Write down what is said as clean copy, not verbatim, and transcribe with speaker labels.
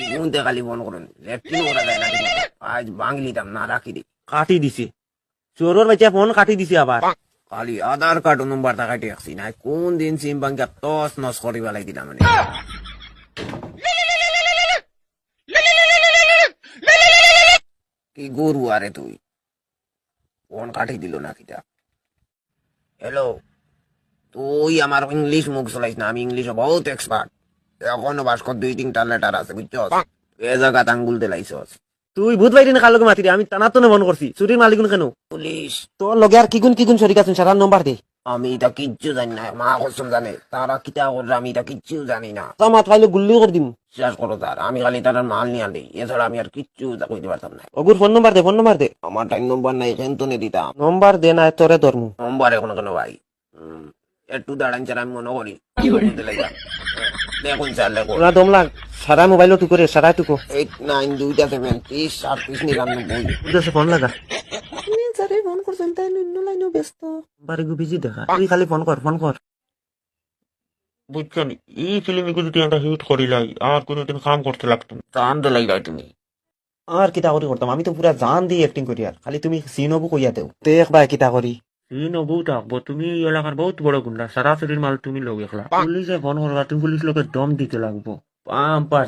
Speaker 1: ইগুনতে খালি ফোন করেন লেফটিন করা যায় না ঠিকমতো। আজ বাংলিতাম না রাখি দি
Speaker 2: কাটি দিছে চোরর বাচ্চা ফোন কাটি দিছে আবার
Speaker 1: খালি আধার কার্ড নম্বরটা কাটি রাখছি না কোন দিন সিম বাঙ্গা টস নস করি পেলাই দিলাম মানে কি গরু আরে তুই ফোন কাটি দিল না কিটা হ্যালো তুই আমার ইংলিশ মুখ চলাইস না আমি ইংলিশে বহুত এক্সপার্ট এখনো ভাস্কর 2-3টা লেটার আছে বুঝছস এ জায়গা আঙ্গুল দিলাইছস
Speaker 2: তুই ভূত বাইরে না কালোকে মাতি রে আমি টানা তো ফোন করছি চুরির মালিক কেন
Speaker 1: পুলিশ
Speaker 2: তোর লগে আর কিগুন শরিক আছেন সারা নম্বর দে
Speaker 1: আমি এটা কিচ্ছু জানি না মা কসম জানে তারা কিতা করছে আমি এটা কিচ্ছু জানি না
Speaker 2: মাত খাইলে গুল্লি করে দিম
Speaker 1: বিশ্বাস করো তার আমি খালি তার মাল নিয়ে আনি এছাড়া আমি আর কিচ্ছু কইতে পারতাম না
Speaker 2: ওগুর ফোন নম্বর দে
Speaker 1: আমার টাইম নম্বর নাই এখান তো নিয়ে দিতাম
Speaker 2: নম্বর দে না তোরে ধর্মু
Speaker 1: নম্বর এখন কেন ভাই একটু দাঁড়ান ছাড়া আমি মনে করি বলতে লাগলাম। দেখুন স্যার দেখুন
Speaker 2: ওরা দম লাগ সারা মোবাইল টু করে সারা টুকু
Speaker 1: 892730 3790
Speaker 2: ফোন লাগা ফোন করছেন তাই অন্য লাইনও ব্যস্ত বারে গু বিজি দেখা তুই খালি ফোন কর
Speaker 3: বুঝছেন এই ফিল্মে যদি একটা হিট করিলাই আর কোনোদিন কাম করতে লাগতো না
Speaker 1: জানতে লাগলাই তুমি
Speaker 2: আর কিতা করি করতাম আমি তো পুরা জান দিয়ে অ্যাক্টিং করি আর খালি তুমি সিনবু কইয়া দেও দেখ ভাই কিতা করি
Speaker 3: বউ থাকবো তুমি এই এলাকার বহুত বড় গুন্ডা সারা শরীর মাল তুমি লোক একলা পুলিশে ফোন করবা তুমি পুলিশ লোকের দম দিতে লাগবো পাম্পার